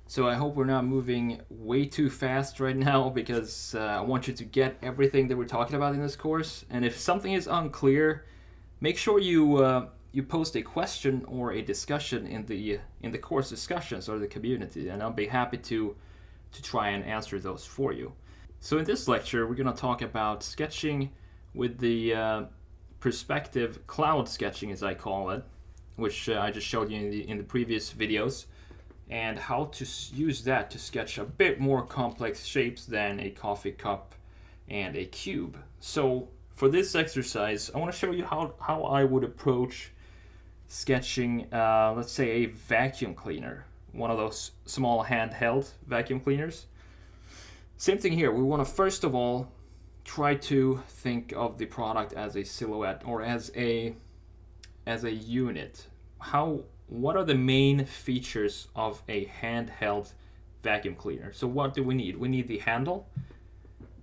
So I hope we're not moving way too fast right now because I want you to get everything that we're talking about in this course. And if something is unclear, make sure you post a question or a discussion in the course discussions or the community, and I'll be happy to try and answer those for you. So in this lecture, we're going to talk about sketching with the perspective cloud sketching, as I call it, which I just showed you in the previous videos, and how to use that to sketch a bit more complex shapes than a coffee cup and a cube. So for this exercise, I want to show you how I would approach sketching, let's say, a vacuum cleaner, one of those small handheld vacuum cleaners. Same thing here. We want to first of all try to think of the product as a silhouette or as a unit. What are the main features of a handheld vacuum cleaner? So what do we need? We need the handle,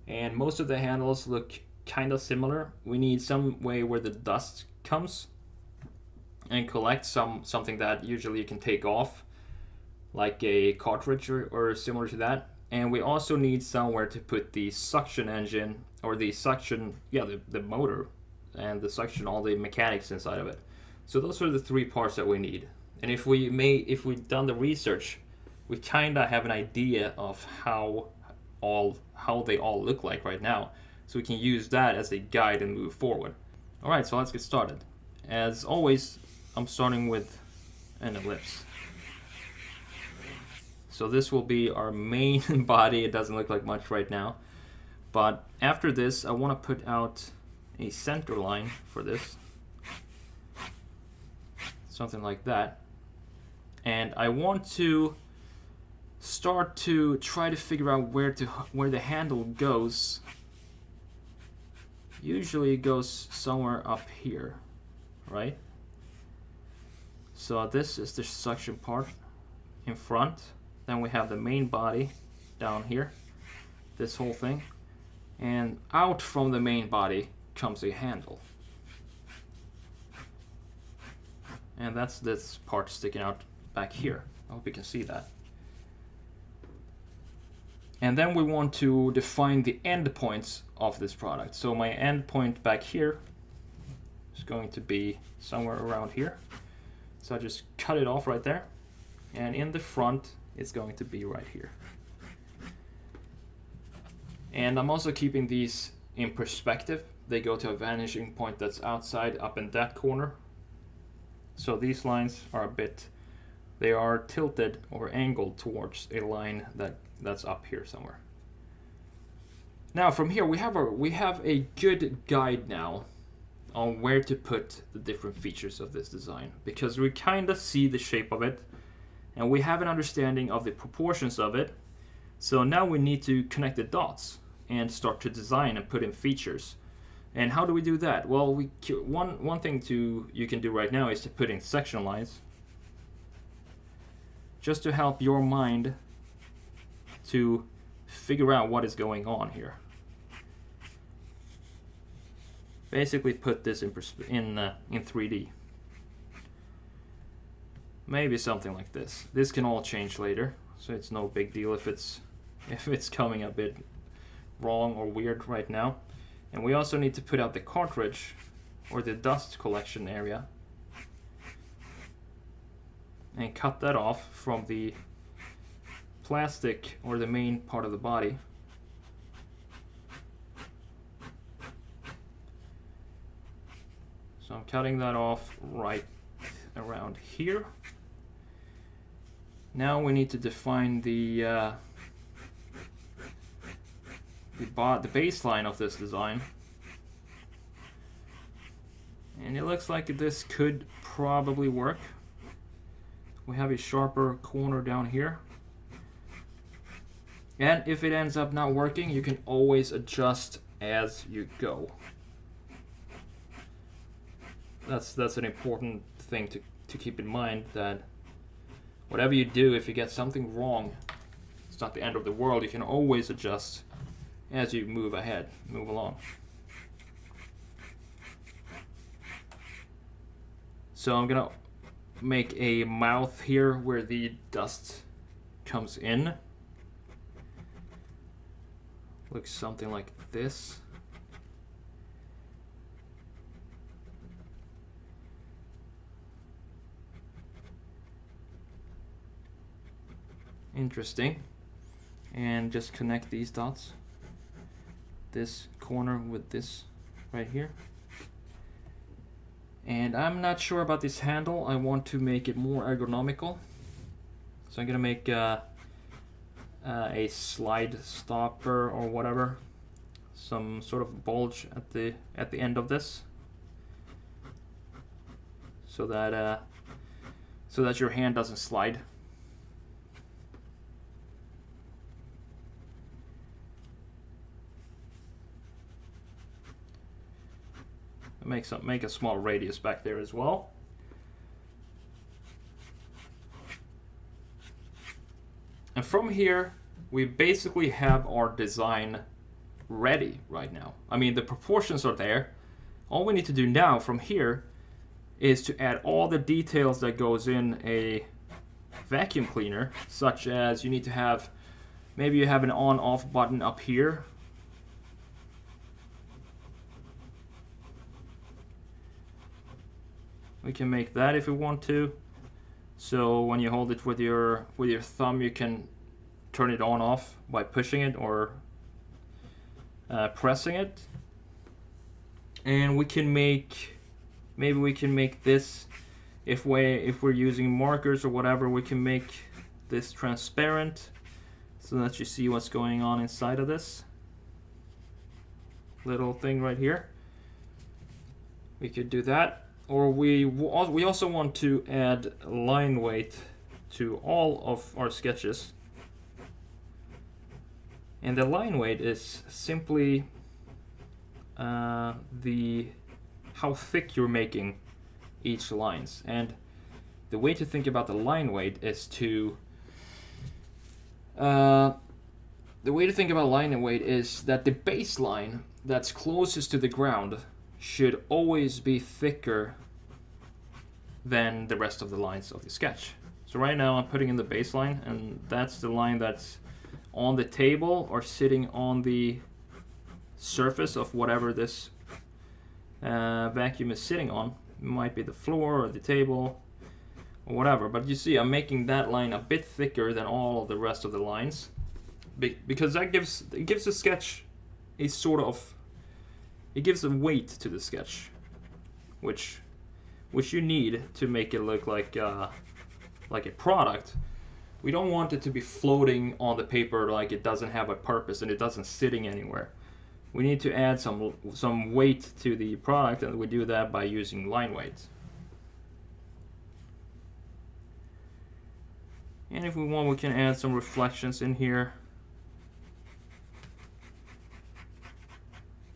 and most of the handles look kind of similar. We need some way where the dust comes and collects something that usually you can take off, like a cartridge or similar to that. And we also need somewhere to put the suction engine, or the suction, the motor and the suction, all the mechanics inside of it. So those are the three parts that we need. And if we've done the research, we kind of have an idea of how they all look like right now. So we can use that as a guide and move forward. All right, so let's get started. As always, I'm starting with an ellipse. So this will be our main body. It doesn't look like much right now. But after this, I want to put out a center line for this. Something like that. And I want to start to try to figure out where the handle goes. Usually it goes somewhere up here, right? So this is the suction part in front. Then we have the main body down here, this whole thing. And out from the main body comes a handle. And that's this part sticking out back here. I hope you can see that. And then we want to define the end points of this product. So my end point back here is going to be somewhere around here. So I just cut it off right there. And in the front, it's going to be right here. And I'm also keeping these in perspective. They go to a vanishing point that's outside, up in that corner. So these lines are they are tilted or angled towards a line that's up here somewhere. Now from here we have a good guide now on where to put the different features of this design, because we kind of see the shape of it and we have an understanding of the proportions of it. So now we need to connect the dots and start to design and put in features. And how do we do that? Well, one thing you can do right now is to put in section lines, just to help your mind to figure out what is going on here. Basically, put this in 3D. Maybe something like this. This can all change later, so it's no big deal if it's coming a bit wrong or weird right now. And we also need to put out the cartridge or the dust collection area and cut that off from the plastic or the main part of the body. So I'm cutting that off right around here. Now we need to define the baseline of this design. And it looks like this could probably work. We have a sharper corner down here. And if it ends up not working, you can always adjust as you go. That's an important thing to keep in mind, that whatever you do, if you get something wrong, it's not the end of the world. You can always adjust as you move along. So I'm gonna make a mouth here where the dust comes in. Looks something like this. Interesting. And just connect these dots. This corner with this right here. And I'm not sure about this handle. I want to make it more ergonomical. So I'm gonna make a slide stopper or whatever. Some sort of bulge at the end of this. So that your hand doesn't slide. Make a small radius back there as well. And from here, we basically have our design ready right now. I mean, the proportions are there. All we need to do now from here is to add all the details that goes in a vacuum cleaner, such as you need to have, maybe you have an on-off button up here. We can make that if we want to. So when you hold it with your thumb, you can turn it on off by pushing it or pressing it. And we can make, maybe we can make this, if we're using markers or whatever, we can make this transparent so that you see what's going on inside of this little thing right here. We could do that. Or we also want to add line weight to all of our sketches. And the line weight is simply how thick you're making each lines. And the way to think about the line weight is that the baseline that's closest to the ground should always be thicker than the rest of the lines of the sketch. So right now I'm putting in the baseline, and that's the line that's on the table or sitting on the surface of whatever this vacuum is sitting on. It might be the floor or the table or whatever, but you see I'm making that line a bit thicker than all of the rest of the lines, because that gives the sketch a sort of, it gives a weight to the sketch, which you need to make it look like a product. We don't want it to be floating on the paper like it doesn't have a purpose and it doesn't sitting anywhere. We need to add some weight to the product, and we do that by using line weight. And if we want, we can add some reflections in here.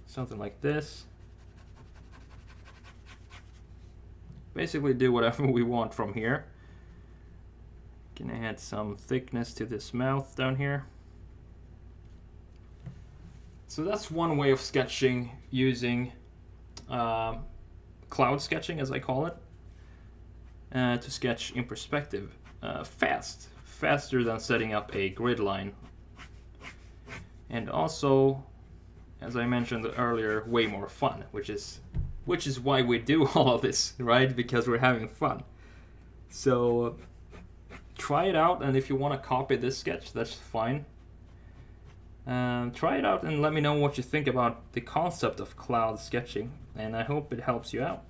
Something like this. Basically do whatever we want from here. Can add some thickness to this mouth down here. So that's one way of sketching using cloud sketching, as I call it, to sketch in perspective faster than setting up a grid line. And also, as I mentioned earlier, way more fun, which is why we do all of this, right? Because we're having fun. So try it out, and if you want to copy this sketch, that's fine. Try it out and let me know what you think about the concept of cloud sketching, and I hope it helps you out.